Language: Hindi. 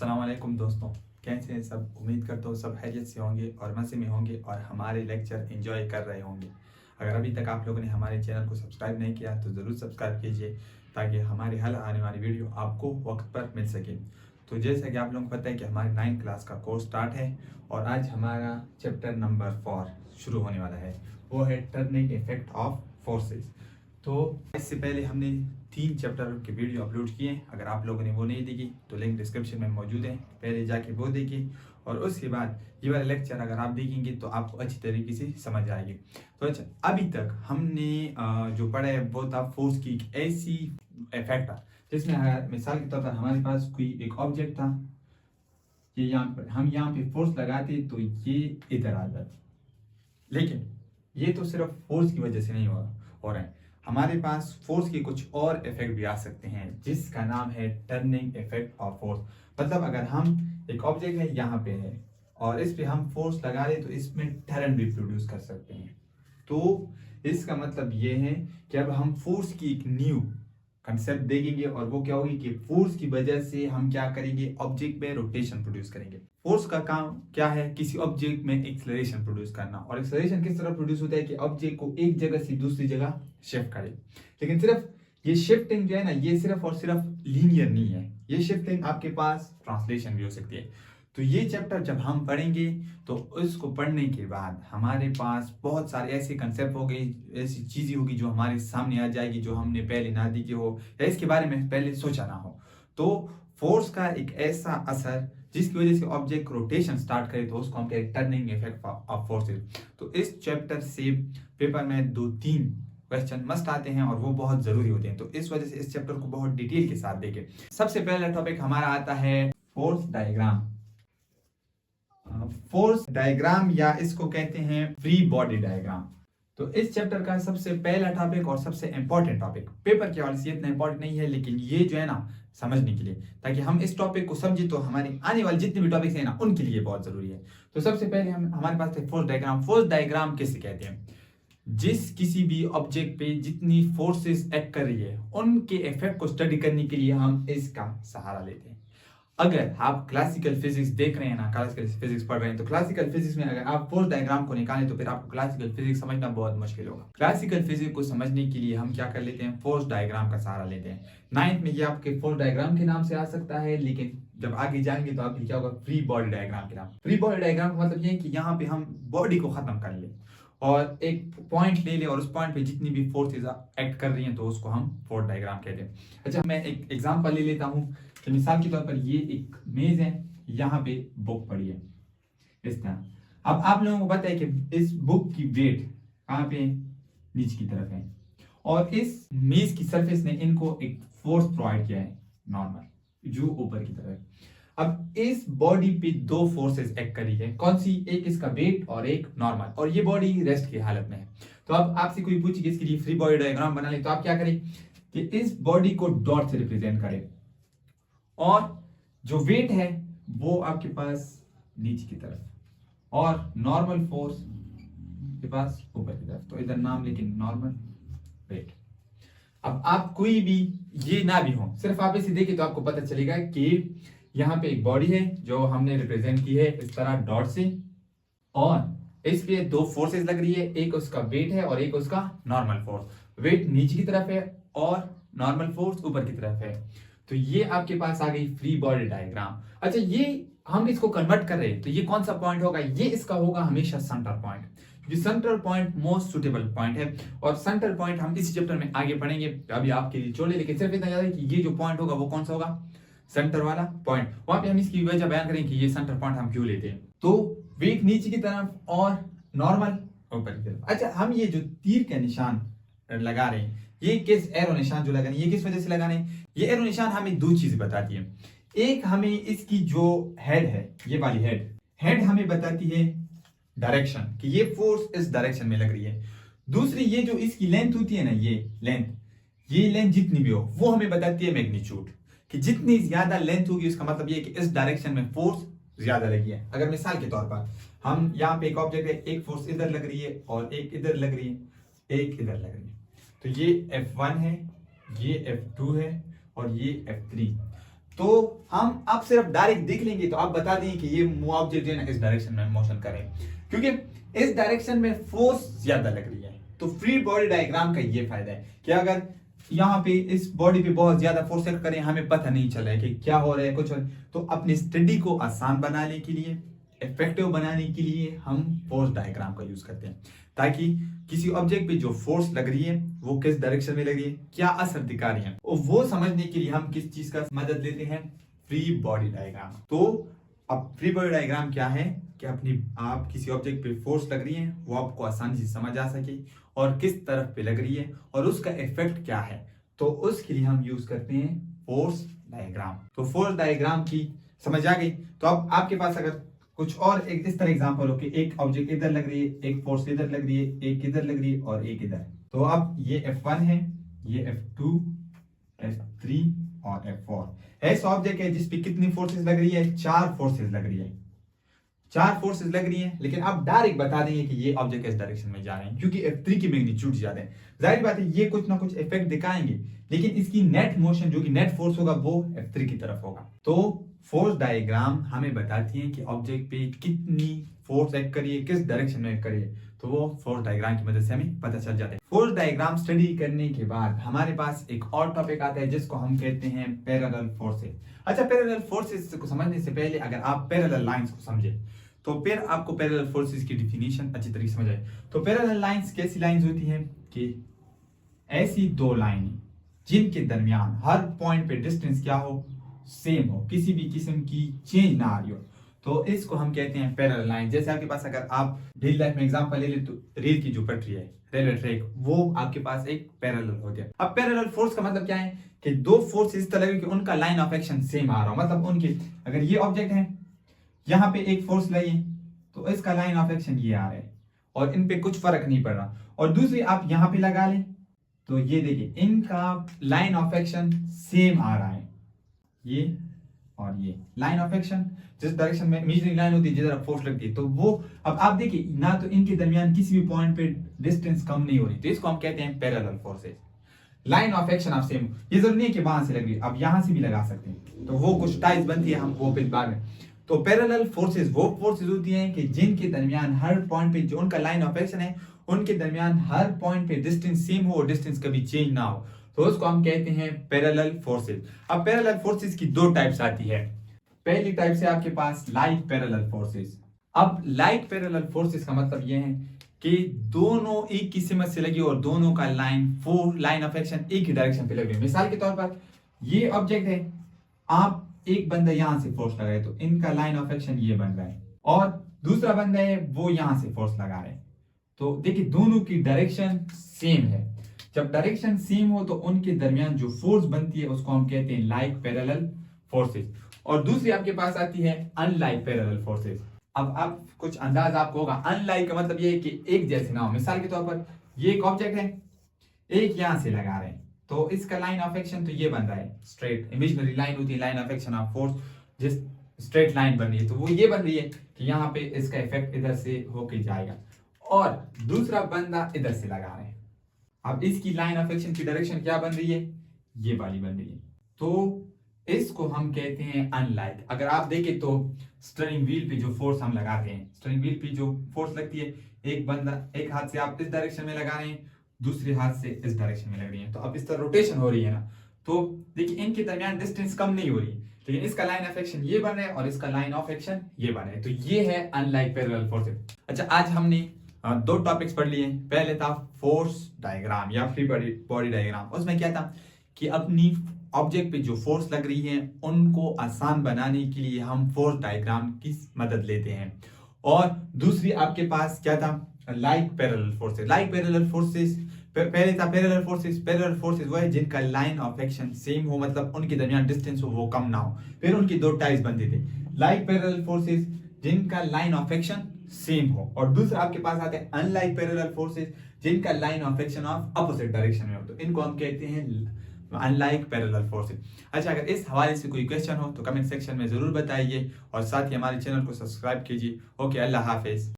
अस्सलाम वालेकुम दोस्तों, कैसे हैं सब। उम्मीद करता हूँ सब खैरियत से होंगे और मज़े में होंगे और हमारे लेक्चर एंजॉय कर रहे होंगे। अगर अभी तक आप लोगों ने हमारे चैनल को सब्सक्राइब नहीं किया तो ज़रूर सब्सक्राइब कीजिए ताकि हमारी हर आने वाली वीडियो आपको वक्त पर मिल सके। तो जैसा कि आप लोगों को पता है कि हमारी 9th क्लास का कोर्स स्टार्ट है और आज हमारा चैप्टर नंबर 4 शुरू होने वाला है, वो है टर्निंग इफेक्ट ऑफ फोर्सेस। तो इससे पहले हमने 3 चैप्टर के वीडियो अपलोड किए हैं। अगर आप लोगों ने वो नहीं देखी तो लिंक डिस्क्रिप्शन में मौजूद है, पहले जाके वो देखिए और उसके बाद ये वाला लेक्चर अगर आप देखेंगे तो आपको अच्छी तरीके से समझ आएगी। तो अच्छा, अभी तक हमने जो पढ़ा है वो था फोर्स की एक ऐसी इफेक्ट जिसमें अगर मिसाल के तौर पर हमारे पास कोई एक ऑब्जेक्ट था, ये यहाँ पर हम यहाँ पे फोर्स लगाते तो ये इधर आ जाता, लेकिन ये तो सिर्फ फोर्स की वजह से नहीं हो रहा है। हमारे पास फोर्स के कुछ और इफेक्ट भी आ सकते हैं जिसका नाम है टर्निंग इफेक्ट ऑफ फोर्स। मतलब अगर हम एक ऑब्जेक्ट है यहाँ पे है और इस पे हम फोर्स लगा रहे तो इसमें टर्न भी प्रोड्यूस कर सकते हैं। तो इसका मतलब ये है कि अब हम फोर्स की एक न्यू कंसेप्ट देखेंगे और वो क्या होगी कि फोर्स की वजह से हम क्या करेंगे, ऑब्जेक्ट में रोटेशन प्रोड्यूस करेंगे। फोर्स का काम क्या है, किसी ऑब्जेक्ट में एक्सेलरेशन प्रोड्यूस करना। और एक्सेलरेशन किस तरह प्रोड्यूस होता है कि ऑब्जेक्ट को एक जगह से दूसरी जगह शिफ्ट करे। लेकिन सिर्फ ये शिफ्टिंग जो है ना, ये सिर्फ और सिर्फ लीनियर नहीं है, ये शिफ्टिंग आपके पास ट्रांसलेशन भी हो सकती है। तो ये चैप्टर जब हम पढ़ेंगे तो उसको पढ़ने के बाद हमारे पास बहुत सारे ऐसे कंसेप्ट हो गए, ऐसी चीज़ें होगी जो हमारे सामने आ जाएगी जो हमने पहले ना देखी हो या इसके बारे में पहले सोचा ना हो। तो फोर्स का एक ऐसा असर जिसकी वजह से ऑब्जेक्ट रोटेशन स्टार्ट करे तो उसको हम कहते हैं टर्निंग इफेक्ट ऑफ फोर्सेस। तो इस चैप्टर से पेपर में 2-3 क्वेश्चन मस्ट आते हैं और वो बहुत जरूरी होते हैं। तो इस वजह से इस चैप्टर को बहुत डिटेल के साथ देखें। सबसे पहला टॉपिक हमारा आता है फोर्स डायग्राम। फोर्स डायग्राम या इसको कहते हैं फ्री बॉडी डायग्राम। तो इस चैप्टर का सबसे पहला टॉपिक और सबसे इंपॉर्टेंट टॉपिक, पेपर के हवाले से इतना इंपॉर्टेंट नहीं है लेकिन ये जो है ना समझने के लिए, ताकि हम इस टॉपिक को समझे तो हमारे आने वाले जितने भी टॉपिक्स हैं ना उनके लिए बहुत जरूरी है। तो सबसे पहले हमारे पास है फोर्स डायग्राम। फोर्स डायग्राम किसे कहते हैं? जिस किसी भी ऑब्जेक्ट पे जितनी फोर्सेस एक्ट कर रही है उनके इफेक्ट को स्टडी करने के लिए हम इसका सहारा लेते हैं। अगर आप क्लासिकल फिजिक्स देख रहे हैं ना, क्लासिकल फिजिक्स पढ़ रहे हैं, तो क्लासिकल फिजिक्स में अगर आप फोर्स डायग्राम को निकालें तो फिर आपको क्लासिकल फिजिक्स समझना बहुत मुश्किल होगा। क्लासिकल फिजिक्स को समझने के लिए हम क्या कर लेते हैं, फोर्स डायग्राम का सहारा लेते हैं। 9th में ये आपके फोर्स डायग्राम के नाम से आ सकता है, लेकिन जब आगे जाएंगे तो आपके क्या होगा, फ्री बॉडी डायग्राम के नाम। फ्री बॉडी डायग्राम का मतलब ये है कि यहाँ पे हम बॉडी को खत्म कर ले और एक पॉइंट ले ले और उस पॉइंट पे जितनी भी फोर्सेज एक्ट कर रही हैं तो उसको हम फोर्स डायग्राम कहते हैं। अच्छा, मैं एक एग्जांपल ले लेता हूँ कि मिसाल के तौर पर ये एक मेज है, यहाँ पे बुक पड़ी है इस तरह। अब आप लोगों को पता है कि इस बुक की वेट कहाँ पे, नीचे की तरफ है, और इस मेज की सरफेस ने इनको एक फोर्स प्रोवाइड किया है नॉर्मल जो ऊपर की तरफ है। अब इस बॉडी पे 2 फोर्सेस एक्ट करी है, कौन सी, एक इसका वेट और एक नॉर्मल, और ये बॉडी रेस्ट की हालत में है। तो अब आपसे कोई पूछे कि इसके लिए फ्री बॉडी डायग्राम बना ले तो आप क्या करें कि इस बॉडी को डॉट से रिप्रेजेंट करें और जो वेट है वो आपके पास नीचे की तरफ और नॉर्मल फोर्स के पास ऊपर की तरफ। तो इधर नाम लेकिन नॉर्मल वेट। अब आप कोई भी ये ना भी हो, सिर्फ आप इसे देखिए तो आपको पता चलेगा कि यहाँ पे एक बॉडी है जो हमने रिप्रेजेंट की है इस तरह डॉट से, और इस पे 2 फोर्सेस लग रही है, एक उसका वेट है और एक उसका नॉर्मल फोर्स। वेट नीचे की तरफ है और नॉर्मल फोर्स ऊपर की तरफ है। तो ये आपके पास आ गई फ्री बॉडी डायग्राम। अच्छा, ये हम इसको कन्वर्ट कर रहे हैं तो ये कौन सा पॉइंट होगा, ये इसका होगा हमेशा सेंटर पॉइंट, क्योंकि central point most suitable point है। और सेंट्रल पॉइंट हम इस चैप्टर में आगे पढ़ेंगे, अभी आपके लिए छोड़े, लेकिन सिर्फ इतना याद है कि ये जो पॉइंट होगा वो कौन सा होगा, सेंटर वाला पॉइंट। वहां पे हम इसकी वजह बयान करेंगे कि ये सेंटर पॉइंट हम क्यों लेते हैं। तो वेट नीचे की तरफ और नॉर्मल ऊपर की तरफ। अच्छा, हम ये जो तीर का निशान लगा रहे हैं, ये किस एरो निशान जो लगा रहे हैं, ये किस वजह से लगा रहे हैं? ये एरो निशान हमें 2 चीजें बताती है। एक, हमें इसकी जो हेड है, ये वाली हेड हमें बताती है डायरेक्शन कि ये फोर्स इस डायरेक्शन में लग रही है। दूसरी, ये जो इसकी लेंथ होती है ना, ये लेंथ जितनी भी हो वो हमें बताती है मैग्नीट्यूड, कि जितनी ज्यादा लेंथ होगी उसका मतलब ये है कि इस डायरेक्शन में फोर्स ज्यादा लगी है। अगर मिसाल के तौर पर हम यहाँ पे एक ऑब्जेक्ट है, एक फोर्स इधर लग रही है और एक इधर लग रही है, एक इधर लग रही है, तो ये F1 है, ये F2 है और ये F3। तो हम अब सिर्फ डायरेक्ट देख लेंगे तो आप बता देंगे कि ये ऑब्जेक्ट जो है ना इस डायरेक्शन में मोशन करे, क्योंकि इस डायरेक्शन में फोर्स ज्यादा लग रही है। तो फ्री बॉडी डायग्राम का ये फायदा है कि अगर यहाँ पे इस बॉडी पे बहुत ज्यादा फोर्स एक्ट करें, हमें पता नहीं चल रहा है कि क्या हो रहा है कुछ हो रहा है, तो अपनी स्टडी को आसान बनाने के लिए, इफेक्टिव बनाने के लिए हम फोर्स डायग्राम का यूज करते हैं, ताकि किसी ऑब्जेक्ट पे जो फोर्स लग रही है वो किस डायरेक्शन में लग रही है, क्या असर दिखा रही है, और वो समझने के लिए हम किस चीज का मदद लेते हैं, फ्री बॉडी डायग्राम। तो अब फ्री बॉडी डायग्राम क्या है कि आप किसी ऑब्जेक्ट पे फोर्स लग रही है वो आपको आसानी से समझ आ सके, और किस तरफ पे लग रही है और उसका इफेक्ट क्या है, तो उसके लिए हम यूज करते हैं फोर्स डायग्राम। तो फोर्स डायग्राम की समझ आ गई। तो अब आपके पास अगर कुछ और एक इस तरह एग्जांपल हो कि एक ऑब्जेक्ट इधर लग रही है, एक फोर्स इधर लग रही है, एक इधर लग रही है और एक इधर, तो अब ये F1 है, ये F2, F3 और F4 ऐसा ऑब्जेक्ट है जिसपे कितनी फोर्सेस लग रही है, 4 फोर्सेस लग रही है, 4 फोर्सेस लग रही हैं। लेकिन आप डायरेक्ट बता देंगे कि ये ऑब्जेक्ट इस डायरेक्शन में जा रहे हैं, क्योंकि F3 की मैग्नीट्यूड ज्यादा है। जाहिर बात है ये कुछ ना कुछ इफेक्ट दिखाएंगे, लेकिन इसकी नेट मोशन जो कि नेट फोर्स होगा वो F3 की तरफ होगा। तो फोर्स डायग्राम हमें बताती है कि ऑब्जेक्ट पे कितनी फोर्स एक्ट करिए, किस डायरेक्शन में एक्ट करिए, तो वो फोर्स डायग्राम की मदद से हमें पता चल जाता है। फोर्स डायग्राम स्टडी करने के बाद हमारे पास एक और टॉपिक आता है जिसको हम कहते हैं पैरेलल फोर्सेस। अच्छा, पैरेलल फोर्सेस को समझने से पहले अगर आप पैरेलल लाइंस को समझे तो फिर आपको पैरेलल फोर्सेस की डेफिनेशन अच्छी तरीके से समझ आए। तो पैरेलल लाइंस कैसी लाइंस होती हैं कि ऐसी दो लाइन जिनके दरमियान हर पॉइंट पे डिस्टेंस क्या हो, सेम हो, किसी भी किस्म की चेंज ना आ रही हो, तो इसको हम कहते हैं पैरेलल लाइन। जैसे आपके पास अगर आप डेली लाइफ में एग्जांपल ले ले तो रेल की जो पटरी है, रेलवे ट्रैक, वो आपके पास एक पैरेलल हो गया। अब पैरेलल फोर्स का मतलब क्या है कि दो फोर्स इस तरह कि उनका लाइन ऑफ एक्शन सेम आ रहा हो, मतलब उनके अगर ये ऑब्जेक्ट है यहाँ पे एक फोर्स लगी तो इसका लाइन ऑफ एक्शन ये आ रहा है और इन पे कुछ फर्क नहीं पड़ रहा, और दूसरी आप यहाँ पे लगा लें तो ये देखिए इनका लाइन ऑफ एक्शन सेम आ रहा है, ये और ये लाइन ऑफ एक्शन जिस डायरेक्शन में इमेजिनरी लाइन होती है जिधर फोर्स लगती है, तो वो अब आप देखिए ना तो इनके दरमियान किसी भी पॉइंट पे डिस्टेंस कम नहीं हो रही, तो इसको हम कहते हैं parallel forces. Line of action आप सेम, ये जरूरी नहीं है कि वहां से लग रही है, आप यहां से भी लगा सकते हैं, तो वो कुछ टाइज बनती है, हम वो फिर बाद में। तो पैरेलल फोर्सेस वो फोर्सेस होती हैं कि जिनके दरमियान हर पॉइंट पे जो उनका लाइन ऑफ एक्शन है उनके दरमियान हर पॉइंट पे डिस्टेंस सेम हो और डिस्टेंस कभी चेंज ना हो, तो उसको हम कहते हैं पैरेलल फोर्सेस। अब पैरेलल फोर्सेस की दो टाइप्स आती है। पहली टाइप से आपके पास लाइक पैरेलल फोर्सेस। अब लाइक पैरेलल फोर्सेस का मतलब यह है कि दोनों एक की सिमत से लगी और दोनों का लाइन ऑफ एक्शन एक ही डायरेक्शन पे लगे। मिसाल के तौर पर ये ऑब्जेक्ट है, आप एक बंदा यहां से फोर्स लगाए तो इनका लाइन ऑफ एक्शन ये बन रहा है, और दूसरा बंदा है वो यहां से फोर्स लगा रहे हैं, तो देखिए दोनों की डायरेक्शन सेम है। जब डायरेक्शन सेम हो तो उनके दरमियान जो फोर्स बनती है उसको हम कहते हैं लाइक पैरेलल फोर्सेस। और दूसरी आपके पास आती है अनलाइक पैरेलल फोर्सेस। अब आप कुछ अंदाज आपको होगा, अनलाइक का मतलब ये है कि एक जैसे ना हो। मिसाल के तौर पर ये एक ऑब्जेक्ट है, एक यहां से लगा रहे हैं तो इसका लाइन ऑफ एक्शन तो ये बन रहा है स्ट्रेट, इमेजिनरी लाइन होती है line of action of force, जिस स्ट्रेट लाइन बन रही है तो वो ये बन रही है कि यहाँ पे इसका इफेक्ट इधर से होके जाएगा, और दूसरा बंदा इधर से लगा रहे हैं। अब इसकी लाइन ऑफ एक्शन की डायरेक्शन क्या बन रही है, ये वाली बन रही है, तो इसको हम कहते हैं अनलाइक। अगर आप देखें तो स्टीयरिंग व्हील पे जो फोर्स हम लगाते हैं, स्टीयरिंग व्हील पे जो फोर्स लगती है, एक बंदा एक हाथ से आप इस डायरेक्शन में लगा रहे हैं, दूसरे हाथ से इस डायरेक्शन में लग रही है, तो अब इस तरह रोटेशन हो रही है ना, तो देखिए इनके दरमियान डिस्टेंस कम नहीं हो रही, लेकिन इसका लाइन ऑफ एक्शन ये बन रहा है और इसका लाइन ऑफ एक्शन ये बन रहा है, तो ये है अनलाइक पैरेलल फोर्सेस। अच्छा, आज हमने दो टॉपिक्स पढ़ लिए। पहले था फोर्स डायग्राम या फ्री बॉडी डायग्राम। उसमें क्या था कि अपनी ऑब्जेक्ट पे जो फोर्स लग रही है उनको आसान बनाने के लिए हम फोर्स डायग्राम की मदद लेते हैं। और दूसरी आपके पास क्या था, like parallel forces. Like parallel forces, पहले था पैरेलल फोर्सेस। पैरेलल फोर्सेस वो है जिनका लाइन ऑफ एक्शन सेम हो, मतलब उनके दरमियान डिस्टेंस हो वो कम ना हो। फिर उनकी दो टाइप्स बनते थे, लाइक पैरेलल फोर्सेस जिनका लाइन ऑफ एक्शन सेम हो, और दूसरा आपके पास आते हैं अनलाइक पैरेलल फोर्सेस जिनका line of action of opposite direction में हो, तो इनको हम कहते हैं अनलाइक पैरेलल फोर्सेस। अच्छा, अगर इस हवाले से कोई क्वेश्चन हो तो कमेंट सेक्शन में जरूर बताइए, और साथ ही हमारे चैनल को सब्सक्राइब कीजिए। ओके, अल्लाह हाफिज।